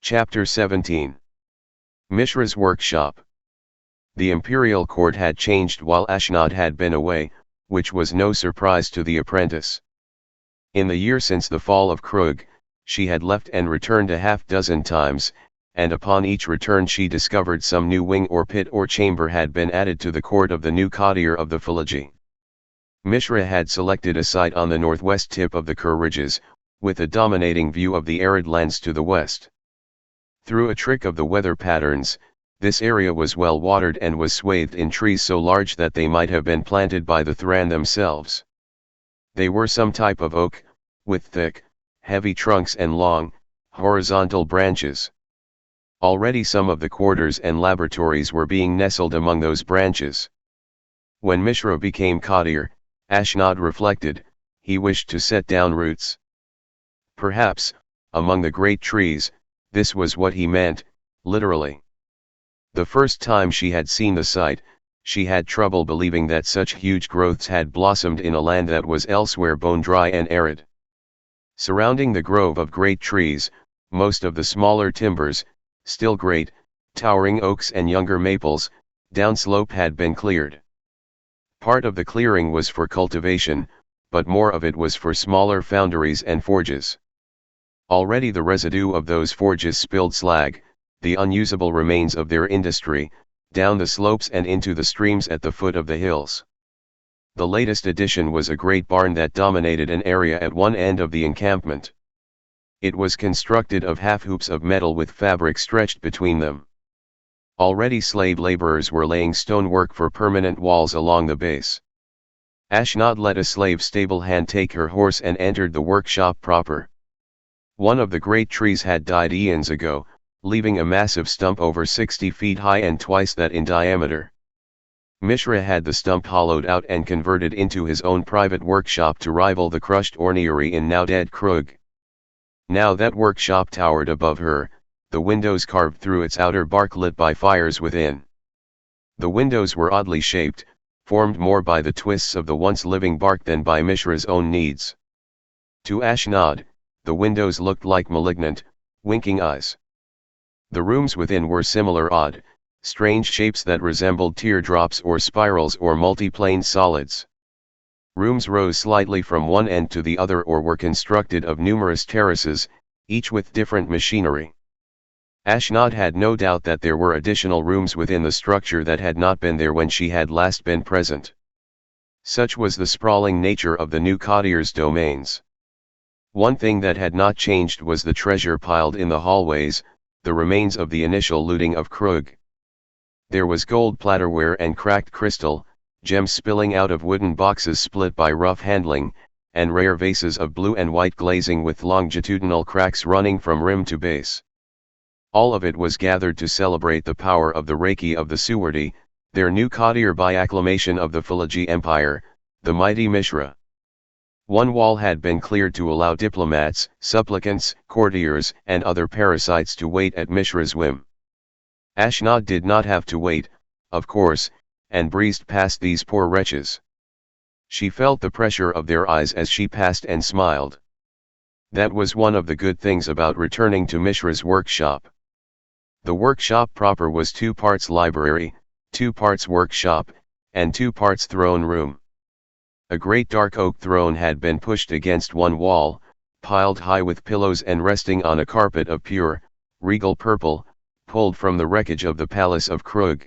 Chapter 17. Mishra's Workshop. The imperial court had changed while Ashnod had been away, which was no surprise to the apprentice. In the year since the fall of Krug, she had left and returned a half-dozen times, and upon each return she discovered some new wing or pit or chamber had been added to the court of the new courtier of the Philology. Mishra had selected a site on the northwest tip of the Kur ridges, with a dominating view of the arid lands to the west. Through a trick of the weather patterns, this area was well watered and was swathed in trees so large that they might have been planted by the Thran themselves. They were some type of oak, with thick, heavy trunks and long, horizontal branches. Already some of the quarters and laboratories were being nestled among those branches. When Mishra became courtier, Ashnod reflected, he wished to set down roots. Perhaps, among the great trees, this was what he meant, literally. The first time she had seen the site, she had trouble believing that such huge growths had blossomed in a land that was elsewhere bone dry and arid. Surrounding the grove of great trees, most of the smaller timbers, still great, towering oaks and younger maples, downslope had been cleared. Part of the clearing was for cultivation, but more of it was for smaller foundries and forges. Already the residue of those forges spilled slag, the unusable remains of their industry, down the slopes and into the streams at the foot of the hills. The latest addition was a great barn that dominated an area at one end of the encampment. It was constructed of half-hoops of metal with fabric stretched between them. Already slave laborers were laying stonework for permanent walls along the base. Ashnod let a slave stable hand take her horse and entered the workshop proper. One of the great trees had died eons ago, leaving a massive stump over 60 feet high and twice that in diameter. Mishra had the stump hollowed out and converted into his own private workshop to rival the crushed ornery in now dead Krug. Now that workshop towered above her, the windows carved through its outer bark lit by fires within. The windows were oddly shaped, formed more by the twists of the once living bark than by Mishra's own needs. To Ashnod, the windows looked like malignant, winking eyes. The rooms within were similar odd, strange shapes that resembled teardrops or spirals or multi-plane solids. Rooms rose slightly from one end to the other or were constructed of numerous terraces, each with different machinery. Ashnod had no doubt that there were additional rooms within the structure that had not been there when she had last been present. Such was the sprawling nature of the new courtier's domains. One thing that had not changed was the treasure piled in the hallways, the remains of the initial looting of Krug. There was gold platerware and cracked crystal, gems spilling out of wooden boxes split by rough handling, and rare vases of blue and white glazing with longitudinal cracks running from rim to base. All of it was gathered to celebrate the power of the Reiki of the Suwardi, their new courtier by acclamation of the Philology Empire, the mighty Mishra. One wall had been cleared to allow diplomats, supplicants, courtiers, and other parasites to wait at Mishra's whim. Ashnod did not have to wait, of course, and breezed past these poor wretches. She felt the pressure of their eyes as she passed and smiled. That was one of the good things about returning to Mishra's workshop. The workshop proper was 2 parts library, 2 parts workshop, and 2 parts throne room. A great dark oak throne had been pushed against one wall, piled high with pillows and resting on a carpet of pure, regal purple, pulled from the wreckage of the palace of Krug.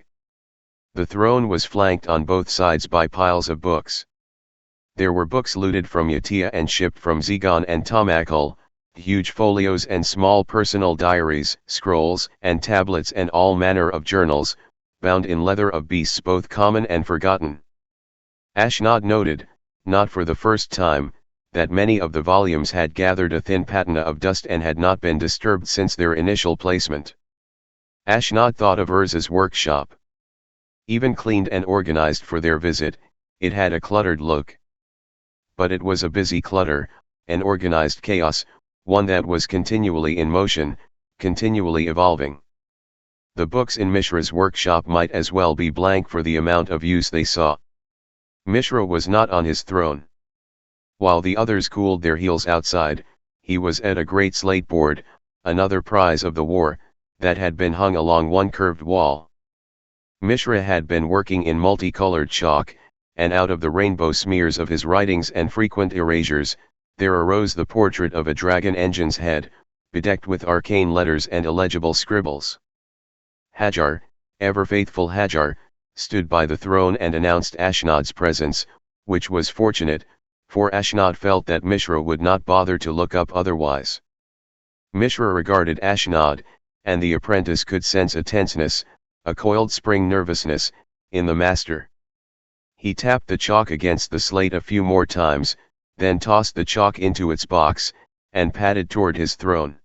The throne was flanked on both sides by piles of books. There were books looted from Yatia and shipped from Zegon and Tomakul, huge folios and small personal diaries, scrolls and tablets and all manner of journals, bound in leather of beasts both common and forgotten. Ashnod noted, not for the first time, that many of the volumes had gathered a thin patina of dust and had not been disturbed since their initial placement. Ashnod thought of Urza's workshop. Even cleaned and organized for their visit, it had a cluttered look. But it was a busy clutter, an organized chaos, one that was continually in motion, continually evolving. The books in Mishra's workshop might as well be blank for the amount of use they saw. Mishra was not on his throne. While the others cooled their heels outside, he was at a great slate board, another prize of the war, that had been hung along one curved wall. Mishra had been working in multicolored chalk, and out of the rainbow smears of his writings and frequent erasures, there arose the portrait of a dragon engine's head, bedecked with arcane letters and illegible scribbles. Hajar, ever faithful Hajar, stood by the throne and announced Ashnod's presence, which was fortunate, for Ashnod felt that Mishra would not bother to look up otherwise. Mishra regarded Ashnod, and the apprentice could sense a tenseness, a coiled spring nervousness, in the master. He tapped the chalk against the slate a few more times, then tossed the chalk into its box, and padded toward his throne.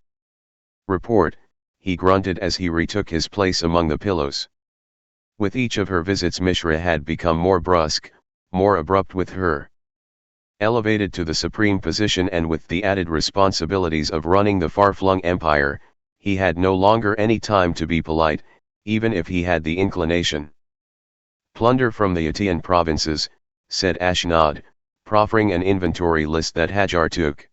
"Report," he grunted as he retook his place among the pillows. With each of her visits Mishra had become more brusque, more abrupt with her. Elevated to the supreme position and with the added responsibilities of running the far-flung empire, he had no longer any time to be polite, even if he had the inclination. "Plunder from the Yatian provinces," said Ashnod, proffering an inventory list that Hajar took.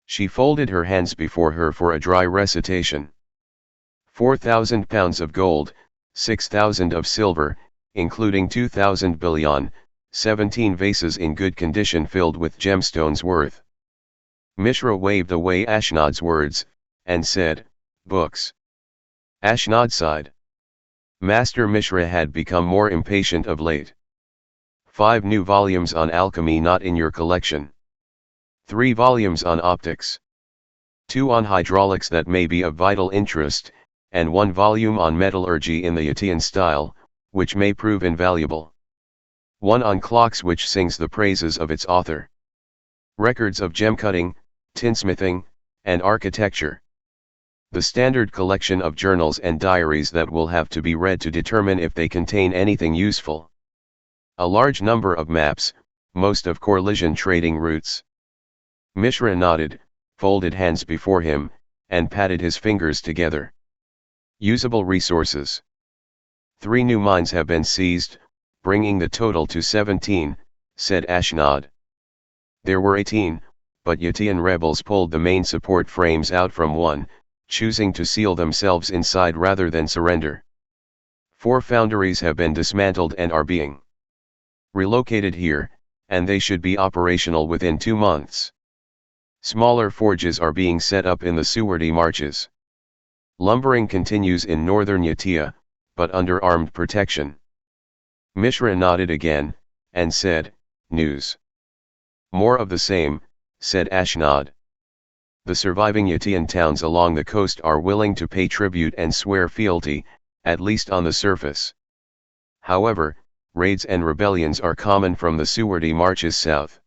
She folded her hands before her for a dry recitation. 4,000 pounds of gold, 6,000 of silver, including 2,000 bullion, 17 vases in good condition filled with gemstones worth. Mishra waved away Ashnod's words, and said, "Books." Ashnod sighed. Master Mishra had become more impatient of late. 5 new volumes on alchemy not in your collection. 3 volumes on optics. 2 on hydraulics that may be of vital interest, and 1 volume on metallurgy in the Yatian style, which may prove invaluable. 1 on clocks which sings the praises of its author. Records of gem-cutting, tinsmithing, and architecture. The standard collection of journals and diaries that will have to be read to determine if they contain anything useful. A large number of maps, most of Corlissian trading routes. Mishra nodded, folded hands before him, and patted his fingers together. Usable resources. 3 new mines have been seized, bringing the total to 17, said Ashnod. There were 18, but Yatian rebels pulled the main support frames out from one, choosing to seal themselves inside rather than surrender. 4 foundries have been dismantled and are being relocated here, and they should be operational within 2 months. Smaller forges are being set up in the Suwardi marches. Lumbering continues in northern Yatia, but under armed protection. Mishra nodded again, and said, "News." "More of the same," said Ashnod. "The surviving Yatian towns along the coast are willing to pay tribute and swear fealty, at least on the surface. However, raids and rebellions are common from the Suwardi marches south.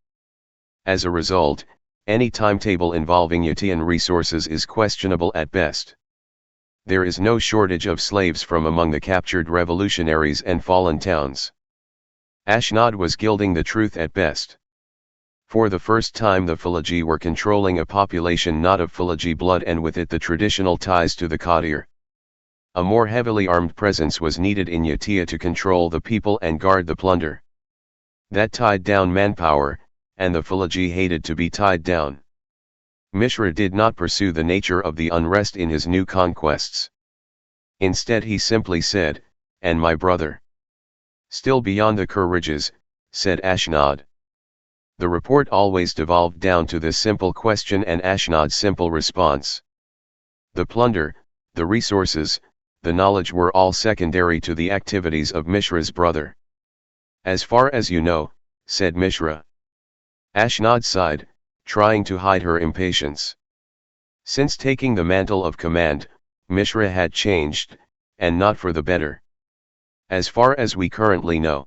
As a result, any timetable involving Yatian resources is questionable at best. There is no shortage of slaves from among the captured revolutionaries and fallen towns." Ashnod was gilding the truth at best. For the first time the Philigi were controlling a population not of Philigi blood and with it the traditional ties to the Qadir. A more heavily armed presence was needed in Yatia to control the people and guard the plunder. That tied down manpower, and the Philigi hated to be tied down. Mishra did not pursue the nature of the unrest in his new conquests. Instead he simply said, "And my brother?" "Still beyond the Kur ridges," said Ashnod. The report always devolved down to this simple question and Ashnod's simple response. The plunder, the resources, the knowledge were all secondary to the activities of Mishra's brother. "As far as you know," said Mishra. Ashnod sighed, trying to hide her impatience. Since taking the mantle of command, Mishra had changed, and not for the better. "As far as we currently know.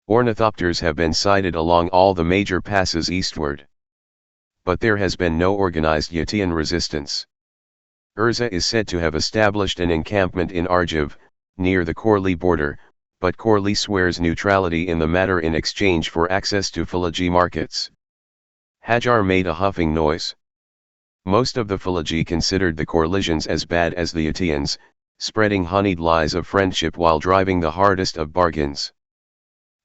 Ornithopters have been sighted along all the major passes eastward. But there has been no organized Yatian resistance. Urza is said to have established an encampment in Arjiv, near the Korli border, but Korli swears neutrality in the matter in exchange for access to Philigi markets." Hajar made a huffing noise. Most of the Philigi considered the Corlisians as bad as the Yatians, spreading honeyed lies of friendship while driving the hardest of bargains.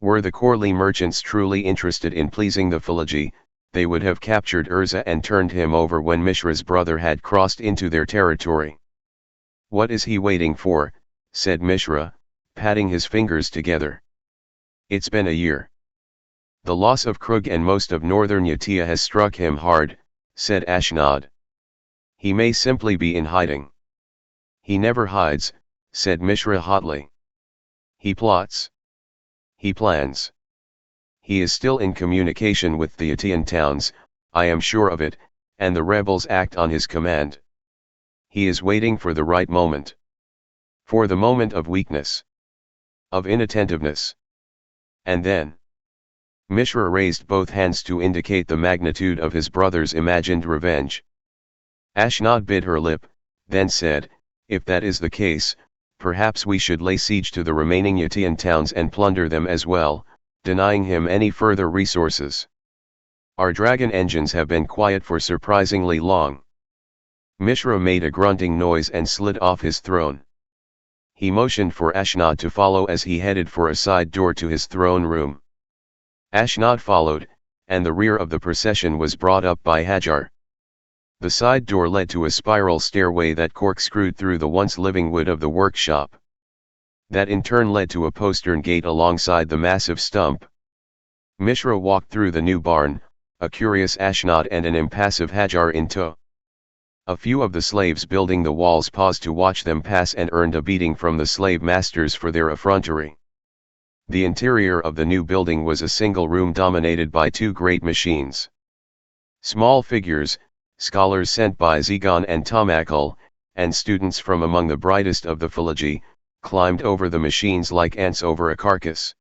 Were the Korli merchants truly interested in pleasing the Philigi, they would have captured Urza and turned him over when Mishra's brother had crossed into their territory. "What is he waiting for?" said Mishra, patting his fingers together. "It's been a year. The loss of Krug and most of northern Yatia has struck him hard," said Ashnod. "He may simply be in hiding." "He never hides," said Mishra hotly. "He plots. He plans. He is still in communication with the Yatian towns, I am sure of it, and the rebels act on his command. He is waiting for the right moment. For the moment of weakness. Of inattentiveness. And then." Mishra raised both hands to indicate the magnitude of his brother's imagined revenge. Ashnod bit her lip, then said, "If that is the case, perhaps we should lay siege to the remaining Yatian towns and plunder them as well, denying him any further resources. Our dragon engines have been quiet for surprisingly long." Mishra made a grunting noise and slid off his throne. He motioned for Ashnod to follow as he headed for a side door to his throne room. Ashnod followed, and the rear of the procession was brought up by Hajar. The side door led to a spiral stairway that corkscrewed through the once living wood of the workshop. That in turn led to a postern gate alongside the massive stump. Mishra walked through the new barn, a curious Ashnod and an impassive Hajar in tow. A few of the slaves building the walls paused to watch them pass and earned a beating from the slave masters for their effrontery. The interior of the new building was a single room dominated by two great machines. Small figures, scholars sent by Zegon and Tomakul, and students from among the brightest of the Philology, climbed over the machines like ants over a carcass.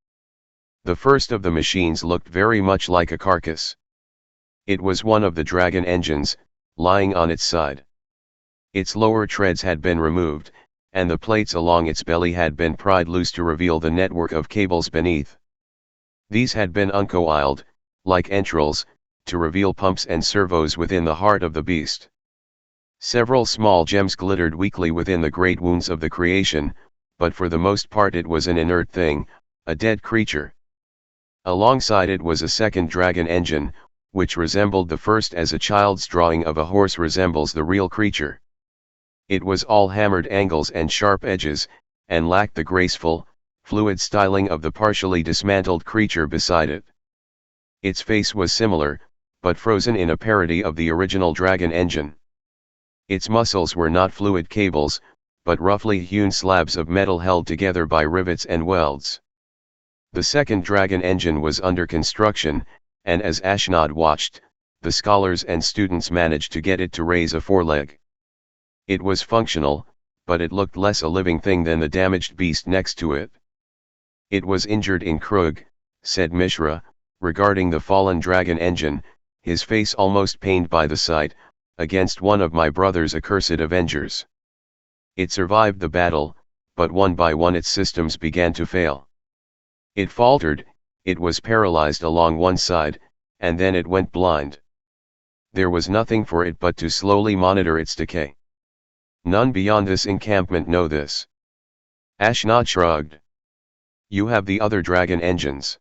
The first of the machines looked very much like a carcass. It was one of the dragon engines, lying on its side. Its lower treads had been removed, and the plates along its belly had been pried loose to reveal the network of cables beneath. These had been uncoiled, like entrails, to reveal pumps and servos within the heart of the beast. Several small gems glittered weakly within the great wounds of the creation, but for the most part it was an inert thing, a dead creature. Alongside it was a second dragon engine, which resembled the first as a child's drawing of a horse resembles the real creature. It was all hammered angles and sharp edges, and lacked the graceful, fluid styling of the partially dismantled creature beside it. Its face was similar, but frozen in a parody of the original dragon engine. Its muscles were not fluid cables, but roughly hewn slabs of metal held together by rivets and welds. The second dragon engine was under construction, and as Ashnod watched, the scholars and students managed to get it to raise a foreleg. It was functional, but it looked less a living thing than the damaged beast next to it. "It was injured in Krug," said Mishra, regarding the fallen dragon engine, his face almost pained by the sight, "against one of my brother's accursed avengers. It survived the battle, but one by one its systems began to fail. It faltered, it was paralyzed along one side, and then it went blind. There was nothing for it but to slowly monitor its decay. None beyond this encampment know this." Ashnod shrugged. "You have the other dragon engines.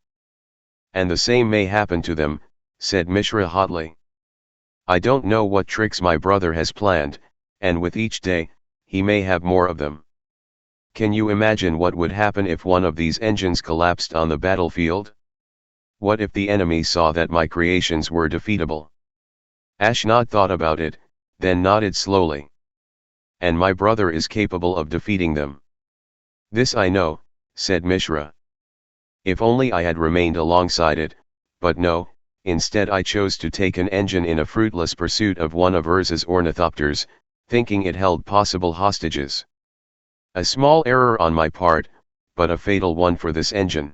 And the same may happen to them," said Mishra hotly. "I don't know what tricks my brother has planned, and with each day, he may have more of them. Can you imagine what would happen if one of these engines collapsed on the battlefield? What if the enemy saw that my creations were defeatable?" Ashnod thought about it, then nodded slowly. "And my brother is capable of defeating them. This I know," said Mishra. "If only I had remained alongside it, but no, instead I chose to take an engine in a fruitless pursuit of one of Urza's ornithopters, thinking it held possible hostages. A small error on my part, but a fatal one for this engine.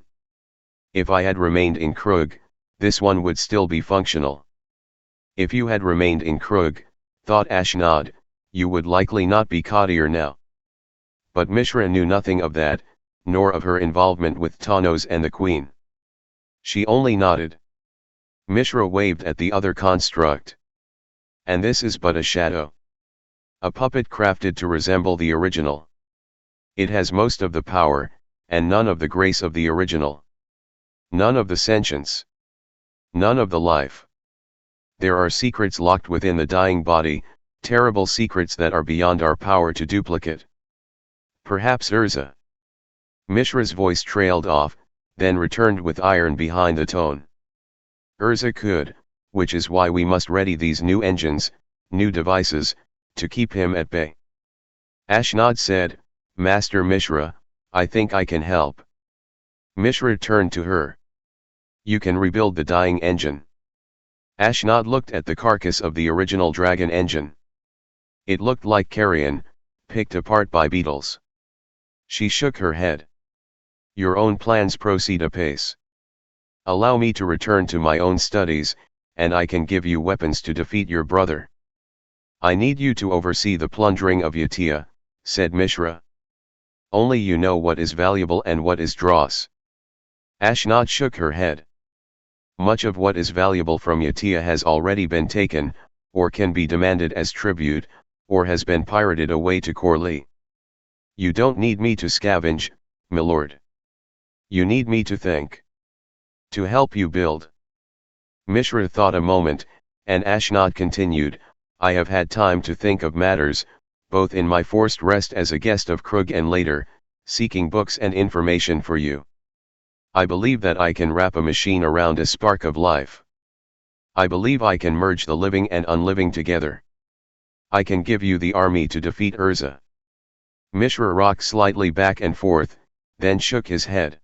If I had remained in Krug, this one would still be functional." "If you had remained in Krug," thought Ashnod, "you would likely not be Kadir now." But Mishra knew nothing of that, nor of her involvement with Tawnos and the Queen. She only nodded. Mishra waved at the other construct. "And this is but a shadow. A puppet crafted to resemble the original. It has most of the power, and none of the grace of the original. None of the sentience. None of the life. There are secrets locked within the dying body, terrible secrets that are beyond our power to duplicate. Perhaps Urza. Mishra's voice trailed off, then returned with iron behind the tone. Urza could, which is why we must ready these new engines, new devices, to keep him at bay. Ashnod said, Master Mishra, I think I can help. Mishra turned to her. You can rebuild the dying engine. Ashnod looked at the carcass of the original dragon engine. It looked like carrion, picked apart by beetles. She shook her head. Your own plans proceed apace. Allow me to return to my own studies, and I can give you weapons to defeat your brother. I need you to oversee the plundering of Yatia, said Mishra. Only you know what is valuable and what is dross. Ashnod shook her head. Much of what is valuable from Yatia has already been taken, or can be demanded as tribute, or has been pirated away to Corley. You don't need me to scavenge, milord. You need me to think. To help you build. Mishra thought a moment, and Ashnod continued, I have had time to think of matters, both in my forced rest as a guest of Krug and later, seeking books and information for you. I believe that I can wrap a machine around a spark of life. I believe I can merge the living and unliving together. I can give you the army to defeat Urza. Mishra rocked slightly back and forth, then shook his head.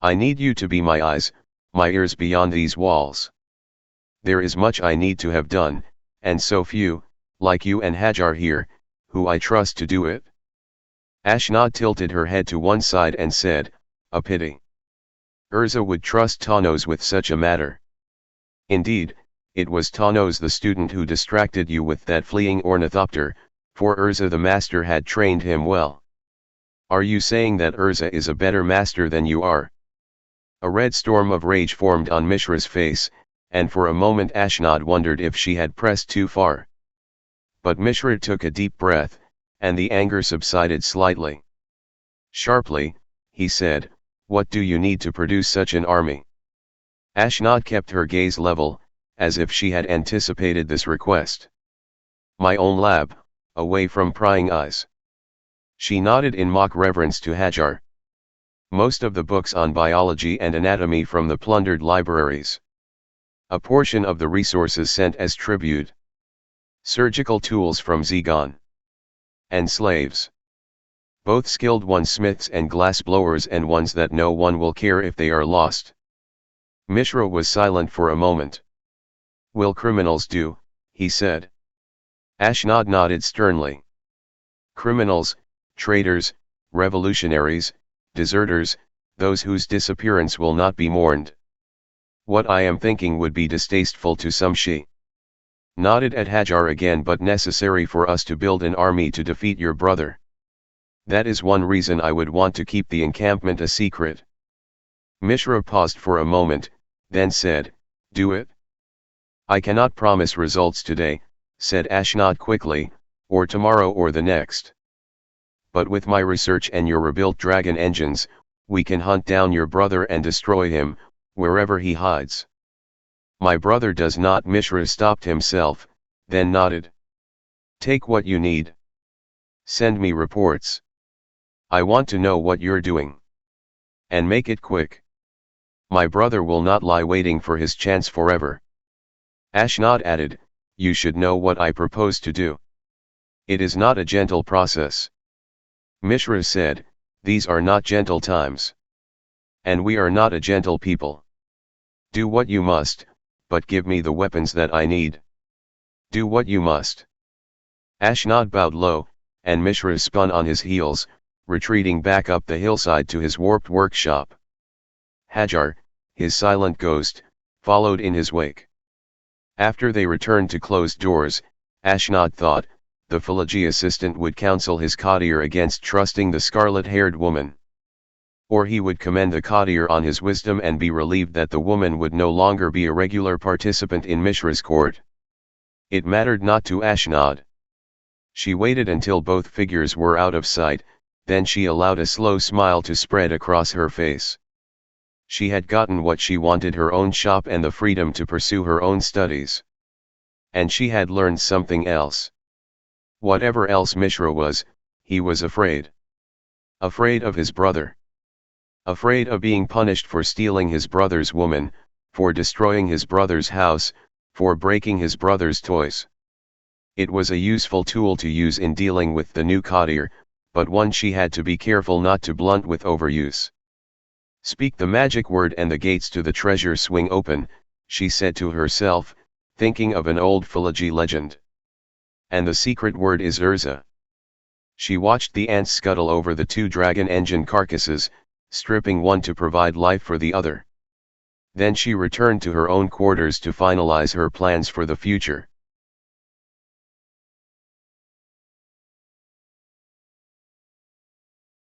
I need you to be my eyes, my ears beyond these walls. There is much I need to have done, and so few, like you and Hajar here, who I trust to do it. Ashnod tilted her head to one side and said, a pity. Urza would trust Tawnos with such a matter. Indeed, it was Tawnos the student who distracted you with that fleeing ornithopter, for Urza the master had trained him well. Are you saying that Urza is a better master than you are? A red storm of rage formed on Mishra's face, and for a moment Ashnod wondered if she had pressed too far. But Mishra took a deep breath, and the anger subsided slightly. Sharply, he said, what do you need to produce such an army? Ashnod kept her gaze level, as if she had anticipated this request. My own lab, away from prying eyes. She nodded in mock reverence to Hajar. Most of the books on biology and anatomy from the plundered libraries. A portion of the resources sent as tribute. Surgical tools from Zegon. And slaves. Both skilled ones, smiths and glass blowers, and ones that no one will care if they are lost. Mishra was silent for a moment. Will criminals do? He said. Ashnod nodded sternly. Criminals, traitors, revolutionaries, deserters, those whose disappearance will not be mourned. What I am thinking would be distasteful to some. She nodded at Hajar again, but necessary for us to build an army to defeat your brother. That is one reason I would want to keep the encampment a secret. Mishra paused for a moment, then said, do it? I cannot promise results today, said Ashnod quickly, or tomorrow or the next. But with my research and your rebuilt dragon engines, we can hunt down your brother and destroy him, wherever he hides. My brother does not. Mishra stopped himself, then nodded. Take what you need. Send me reports. I want to know what you're doing. And make it quick. My brother will not lie waiting for his chance forever. Ashnod added, you should know what I propose to do. It is not a gentle process. Mishra said, these are not gentle times. And we are not a gentle people. Do what you must, but give me the weapons that I need. Do what you must. Ashnod bowed low, and Mishra spun on his heels, retreating back up the hillside to his warped workshop. Hajar, his silent ghost, followed in his wake. After they returned to closed doors, Ashnod thought, the Philology assistant would counsel his courtier against trusting the scarlet-haired woman. Or he would commend the courtier on his wisdom and be relieved that the woman would no longer be a regular participant in Mishra's court. It mattered not to Ashnod. She waited until both figures were out of sight, then she allowed a slow smile to spread across her face. She had gotten what she wanted, her own shop and the freedom to pursue her own studies. And she had learned something else. Whatever else Mishra was, he was afraid. Afraid of his brother. Afraid of being punished for stealing his brother's woman, for destroying his brother's house, for breaking his brother's toys. It was a useful tool to use in dealing with the new courtier, but one she had to be careful not to blunt with overuse. Speak the magic word and the gates to the treasure swing open, she said to herself, thinking of an old Philology legend. And the secret word is Urza. She watched the ants scuttle over the two dragon engine carcasses, stripping one to provide life for the other. Then she returned to her own quarters to finalize her plans for the future.